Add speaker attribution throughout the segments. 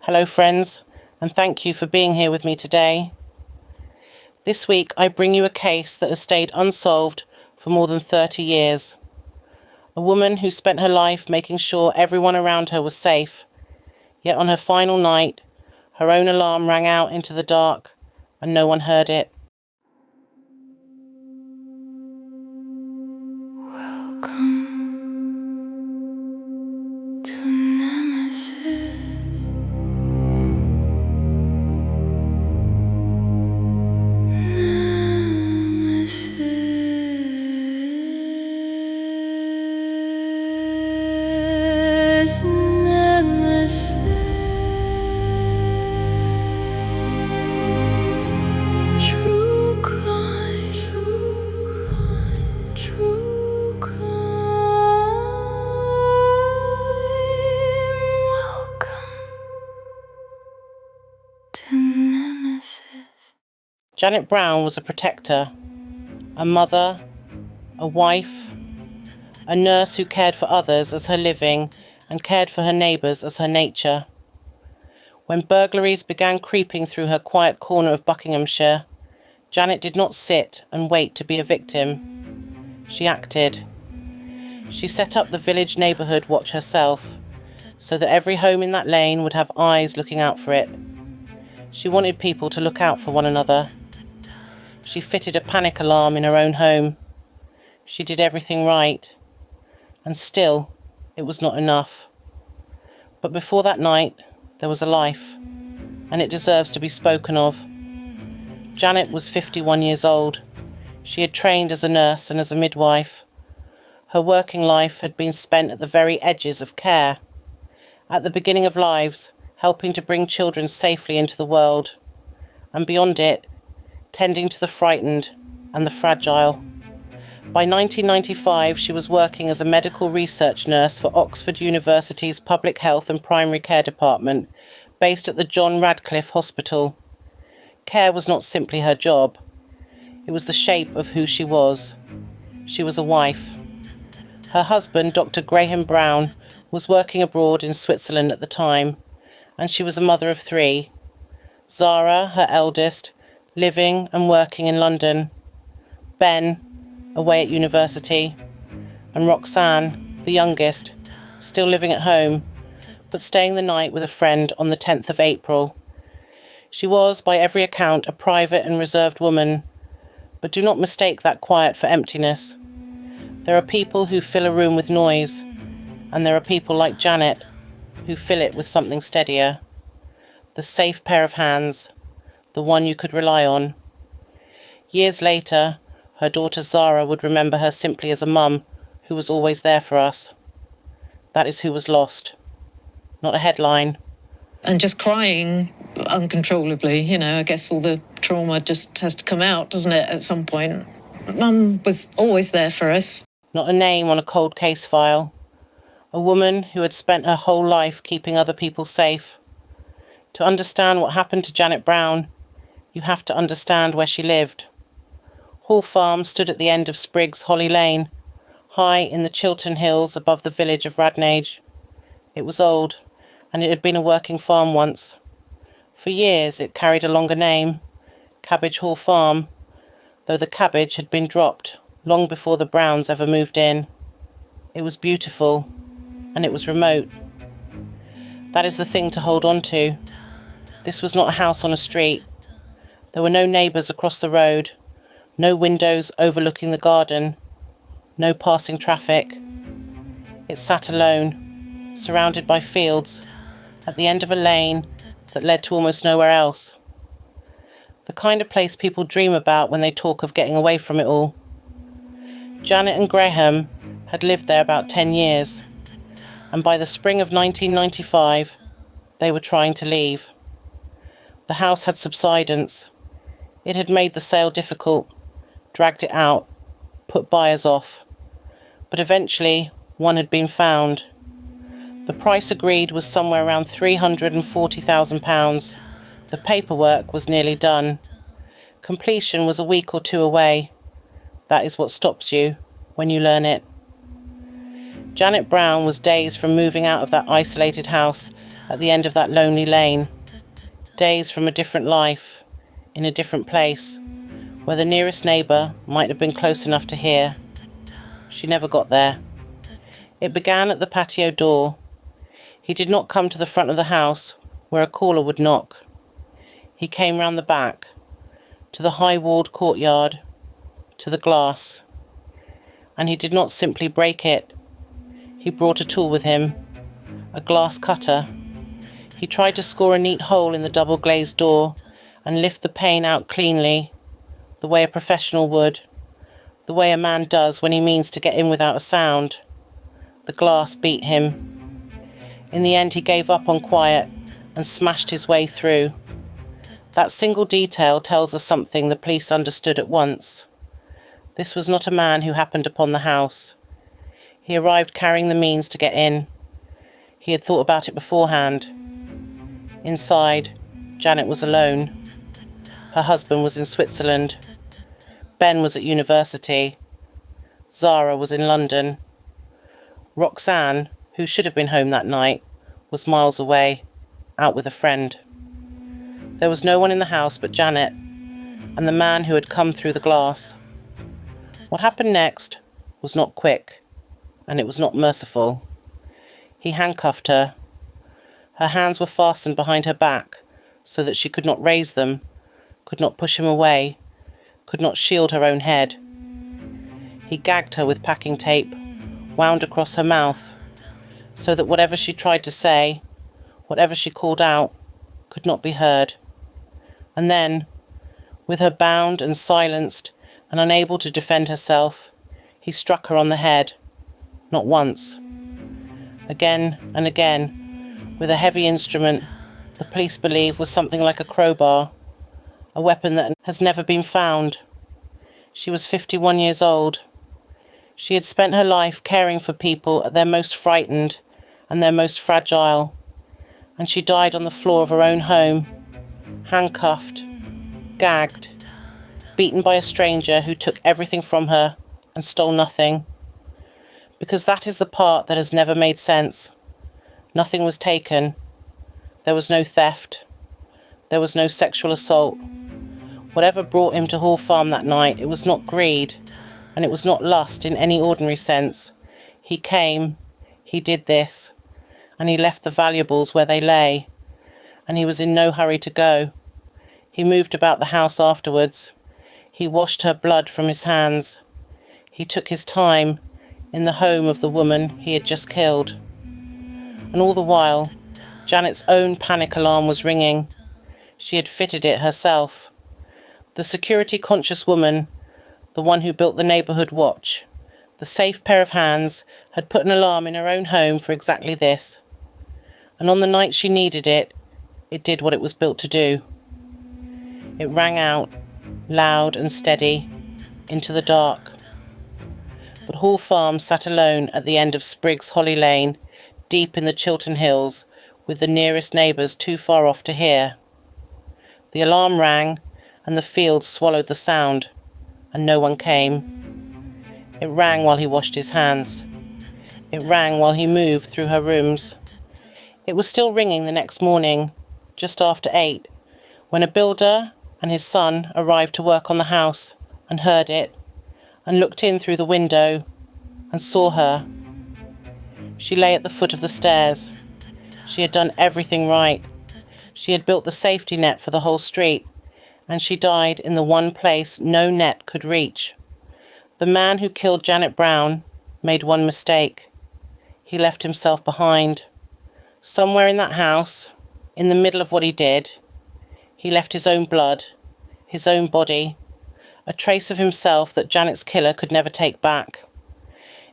Speaker 1: Hello friends, and thank you for being here with me today. This week I bring you a case that has stayed unsolved for more than 30 years. A woman who spent her life making sure everyone around her was safe, yet on her final night, her own alarm rang out into the dark and no one heard it.
Speaker 2: Welcome to Nemesis. True crime, true crime. Welcome to Nemesis.
Speaker 1: Janet Brown was a protector, a mother, a wife, a nurse who cared for others as her living and cared for her neighbours as her nature. When burglaries began creeping through her quiet corner of Buckinghamshire, Janet did not sit and wait to be a victim. She acted. She set up the village Neighbourhood Watch herself, so that every home in that lane would have eyes looking out for it. She wanted people to look out for one another. She fitted a panic alarm in her own home. She did everything right. And still, it was not enough. But before that night, there was a life, and it deserves to be spoken of. Janet was 51 years old. She had trained as a nurse and as a midwife. Her working life had been spent at the very edges of care, at the beginning of lives, helping to bring children safely into the world, and beyond it, tending to the frightened and the fragile. By 1995, she was working as a medical research nurse for Oxford University's Public Health and Primary Care Department, based at the John Radcliffe Hospital. Care was not simply her job. It was the shape of who she was. She was a wife. Her husband, Dr. Graham Brown, was working abroad in Switzerland at the time, and she was a mother of 3. Zara, her eldest, living and working in London. Ben, away at university, and Roxanne, the youngest, still living at home, but staying the night with a friend on the 10th of April. She was, by every account, a private and reserved woman, but do not mistake that quiet for emptiness. There are people who fill a room with noise, and there are people like Janet who fill it with something steadier. The safe pair of hands, the one you could rely on. Years later, her daughter Zara would remember her simply as a mum who was always there for us. That is who was lost. Not a headline.
Speaker 3: And just crying uncontrollably, I guess all the trauma just has to come out, doesn't it, at some point. Mum was always there for us.
Speaker 1: Not a name on a cold case file. A woman who had spent her whole life keeping other people safe. To understand what happened to Janet Brown, you have to understand where she lived. Hall Farm stood at the end of Sprigs Holly Lane, high in the Chiltern Hills above the village of Radnage. It was old, and it had been a working farm once. For years it carried a longer name, Cabbage Hall Farm, though the cabbage had been dropped long before the Browns ever moved in. It was beautiful, and it was remote. That is the thing to hold on to. This was not a house on a street. There were no neighbours across the road, no windows overlooking the garden, no passing traffic. It sat alone, surrounded by fields, at the end of a lane that led to almost nowhere else. The kind of place people dream about when they talk of getting away from it all. Janet and Graham had lived there about 10 years, and by the spring of 1995, they were trying to leave. The house had subsidence. It had made the sale difficult, dragged it out, put buyers off. But eventually, one had been found. The price agreed was somewhere around £340,000. The paperwork was nearly done. Completion was a week or 2 away. That is what stops you when you learn it. Janet Brown was days from moving out of that isolated house at the end of that lonely lane. Days from a different life, in a different place, where the nearest neighbour might have been close enough to hear. She never got there. It began at the patio door. He did not come to the front of the house, where a caller would knock. He came round the back, to the high-walled courtyard, to the glass. And he did not simply break it. He brought a tool with him, a glass cutter. He tried to score a neat hole in the double-glazed door and lift the pane out cleanly, the way a professional would, the way a man does when he means to get in without a sound. The glass beat him. In the end, he gave up on quiet and smashed his way through. That single detail tells us something the police understood at once. This was not a man who happened upon the house. He arrived carrying the means to get in. He had thought about it beforehand. Inside, Janet was alone. Her husband was in Switzerland. Ben was at university. Zara was in London. Roxanne, who should have been home that night, was miles away, out with a friend. There was no one in the house but Janet and the man who had come through the glass. What happened next was not quick, and it was not merciful. He handcuffed her. Her hands were fastened behind her back so that she could not raise them, could not push him away, could not shield her own head. He gagged her with packing tape, wound across her mouth, so that whatever she tried to say, whatever she called out, could not be heard. And then, with her bound and silenced and unable to defend herself, he struck her on the head, not once. Again and again, with a heavy instrument the police believe was something like a crowbar, a weapon that has never been found. She was 51 years old. She had spent her life caring for people at their most frightened and their most fragile, and she died on the floor of her own home, handcuffed, gagged, beaten by a stranger who took everything from her and stole nothing. Because that is the part that has never made sense. Nothing was taken. There was no theft. There was no sexual assault. Whatever brought him to Hall Farm that night, it was not greed, and it was not lust in any ordinary sense. He came, he did this, and he left the valuables where they lay, and he was in no hurry to go. He moved about the house afterwards. He washed her blood from his hands. He took his time in the home of the woman he had just killed. And all the while, Janet's own panic alarm was ringing. She had fitted it herself. The security-conscious woman, the one who built the Neighbourhood Watch, the safe pair of hands, had put an alarm in her own home for exactly this. And on the night she needed it, it did what it was built to do. It rang out, loud and steady, into the dark. But Hall Farm sat alone at the end of Sprigs Holly Lane, deep in the Chiltern Hills, with the nearest neighbours too far off to hear. The alarm rang, and the fields swallowed the sound, and no one came. It rang while he washed his hands. It rang while he moved through her rooms. It was still ringing the next morning, just after 8, when a builder and his son arrived to work on the house and heard it, and looked in through the window and saw her. She lay at the foot of the stairs. She had done everything right. She had built the safety net for the whole street, and she died in the one place no net could reach. The man who killed Janet Brown made one mistake. He left himself behind. Somewhere in that house, in the middle of what he did, he left his own blood, his own body, a trace of himself that Janet's killer could never take back.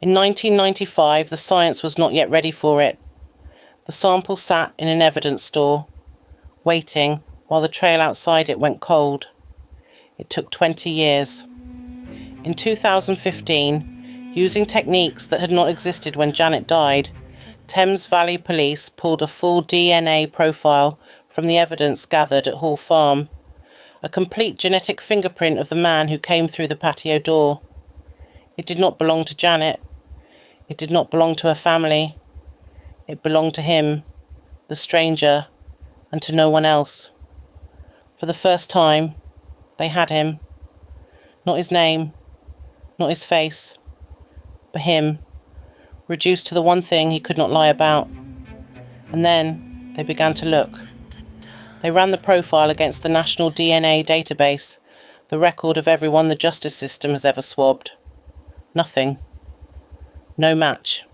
Speaker 1: In 1995, the science was not yet ready for it. The sample sat in an evidence store, waiting while the trail outside it went cold. It took 20 years. In 2015, using techniques that had not existed when Janet died, Thames Valley Police pulled a full DNA profile from the evidence gathered at Hall Farm, a complete genetic fingerprint of the man who came through the patio door. It did not belong to Janet. It did not belong to her family. It belonged to him, the stranger, and to no one else. For the first time, they had him. Not his name, not his face, but him, reduced to the one thing he could not lie about. And then they began to look. They ran the profile against the National DNA database, the record of everyone the justice system has ever swabbed. Nothing. No match.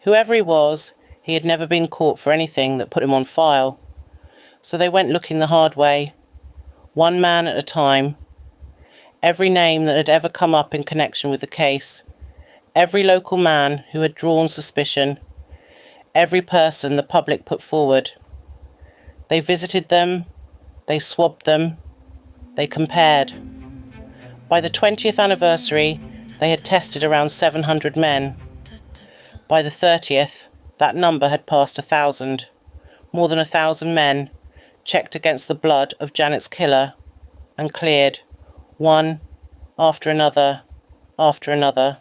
Speaker 1: Whoever he was, he had never been caught for anything that put him on file. So they went looking the hard way, one man at a time. Every name that had ever come up in connection with the case, every local man who had drawn suspicion, every person the public put forward. They visited them, they swabbed them, they compared. By the 20th anniversary, they had tested around 700 men. By the 30th, that number had passed 1,000. More than 1,000 men checked against the blood of Janet's killer and cleared, one after another, after another.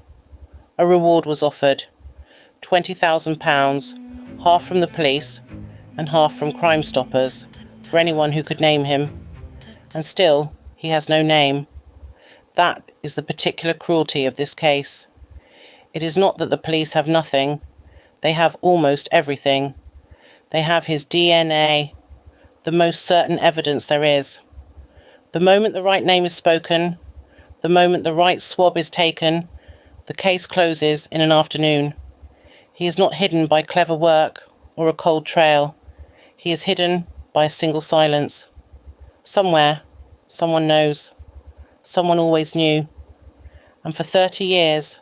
Speaker 1: A reward was offered, £20,000, half from the police and half from Crime Stoppers, for anyone who could name him. And still, he has no name. That is the particular cruelty of this case. It is not that the police have nothing. They have almost everything. They have his DNA, the most certain evidence there is. The moment the right name is spoken, the moment the right swab is taken, the case closes in an afternoon. He is not hidden by clever work or a cold trail. He is hidden by a single silence. Somewhere, someone knows. Someone always knew. And for 30 years,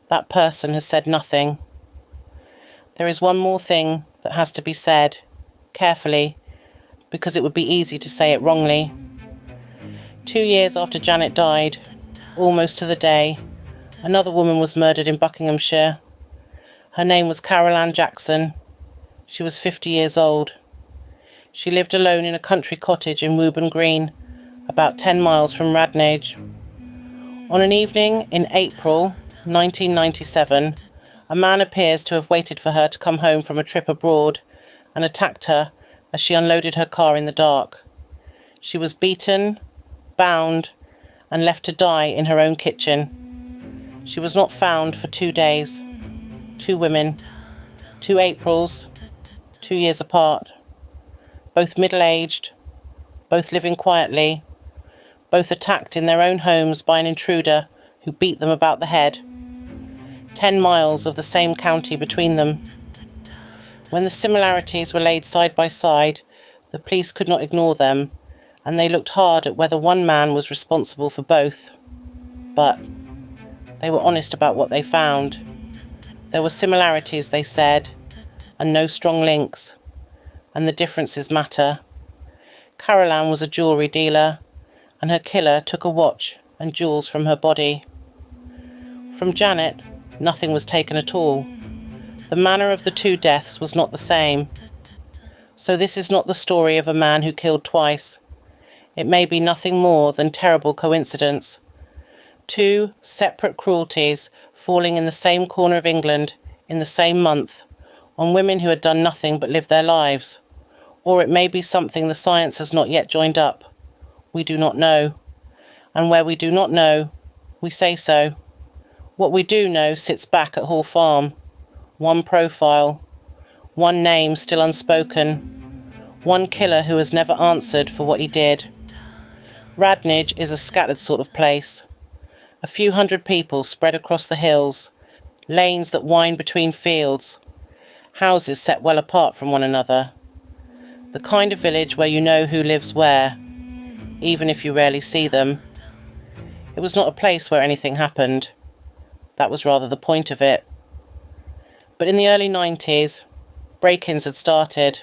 Speaker 1: that person has said nothing. There is one more thing that has to be said, carefully, because it would be easy to say it wrongly. 2 years after Janet died, almost to the day, another woman was murdered in Buckinghamshire. Her name was Carol Ann Jackson. She was 50 years old. She lived alone in a country cottage in Woburn Green, about 10 miles from Radnage. On an evening in April 1997, a man appears to have waited for her to come home from a trip abroad and attacked her as she unloaded her car in the dark. She was beaten, bound, and left to die in her own kitchen. She was not found for 2 days. 2 women, 2 Aprils, 2 years apart. Both middle-aged, both living quietly, both attacked in their own homes by an intruder who beat them about the head. 10 miles of the same county between them. When the similarities were laid side by side, the police could not ignore them, and they looked hard at whether one man was responsible for both. But they were honest about what they found. There were similarities, they said, and no strong links. And the differences matter. Carol Ann was a jewellery dealer, and her killer took a watch and jewels from her body. From Janet, nothing was taken at all. The manner of the 2 deaths was not the same. So this is not the story of a man who killed twice. It may be nothing more than terrible coincidence. 2 separate cruelties falling in the same corner of England in the same month, on women who had done nothing but live their lives. Or it may be something the science has not yet joined up. We do not know. And where we do not know, we say so. What we do know sits back at Hall Farm. One profile. One name still unspoken. One killer who has never answered for what he did. Radnage is a scattered sort of place. A few hundred people spread across the hills. Lanes that wind between fields. Houses set well apart from one another. The kind of village where you know who lives where, even if you rarely see them. It was not a place where anything happened. That was rather the point of it. But in the early 90s, break-ins had started.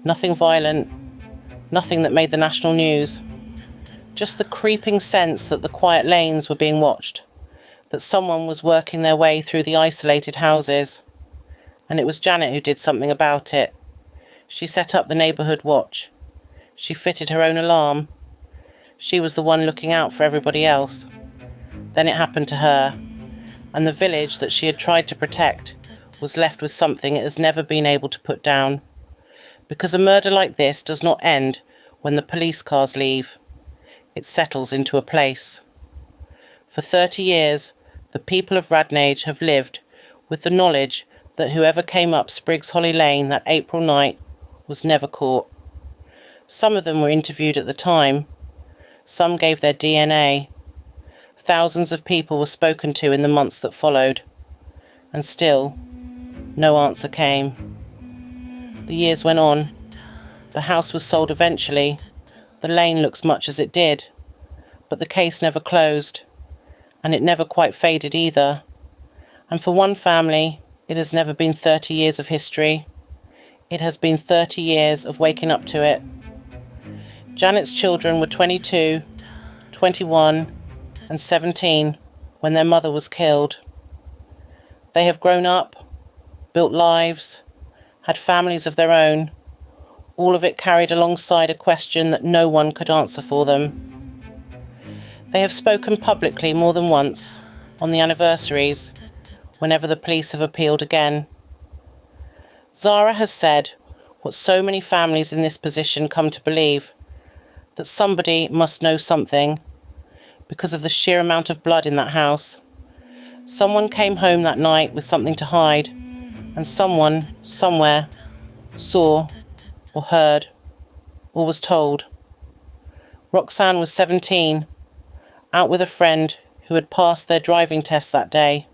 Speaker 1: Nothing violent, nothing that made the national news. Just the creeping sense that the quiet lanes were being watched, that someone was working their way through the isolated houses. And it was Janet who did something about it. She set up the Neighbourhood Watch. She fitted her own alarm. She was the one looking out for everybody else. Then it happened to her, and the village that she had tried to protect was left with something it has never been able to put down. Because a murder like this does not end when the police cars leave. It settles into a place. For 30 years, the people of Radnage have lived with the knowledge that whoever came up Sprigs Holly Lane that April night was never caught. Some of them were interviewed at the time. Some gave their DNA. Thousands of people were spoken to in the months that followed. And still, no answer came. The years went on. The house was sold eventually. The lane looks much as it did. But the case never closed. And it never quite faded either. And for one family, it has never been 30 years of history. It has been 30 years of waking up to it. Janet's children were 22, 21, and 17 when their mother was killed. They have grown up, built lives, had families of their own, all of it carried alongside a question that no one could answer for them. They have spoken publicly more than once, on the anniversaries, whenever the police have appealed again. Zara has said what so many families in this position come to believe, that somebody must know something because of the sheer amount of blood in that house. Someone came home that night with something to hide, and someone, somewhere, saw or heard or was told. Roxanne was 17, out with a friend who had passed their driving test that day.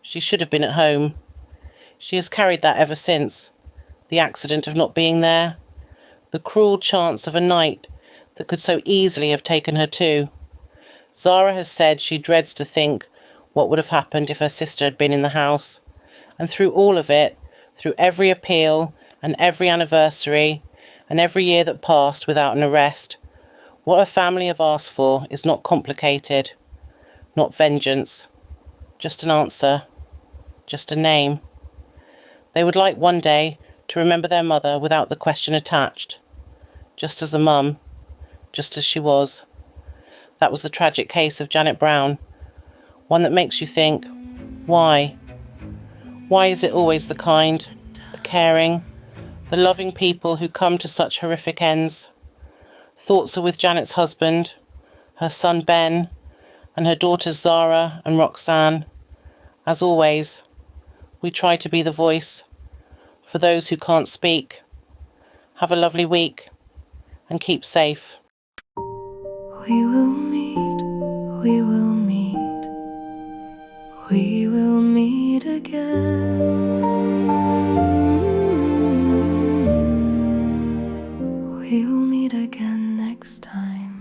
Speaker 1: She should have been at home. She has carried that ever since. The accident of not being there. The cruel chance of a night that could so easily have taken her too. Zara has said she dreads to think what would have happened if her sister had been in the house. And through all of it, through every appeal and every anniversary and every year that passed without an arrest, what her family have asked for is not complicated, not vengeance, just an answer, just a name. They would like one day to remember their mother without the question attached, just as a mum, just as she was. That was the tragic case of Janet Brown, one that makes you think, why? Why is it always the kind, the caring, the loving people who come to such horrific ends? Thoughts are with Janet's husband, her son Ben, and her daughters Zara and Roxanne. As always, we try to be the voice for those who can't speak. Have a lovely week and keep safe.
Speaker 2: We will meet, we will meet, we will meet again. We will meet again next time.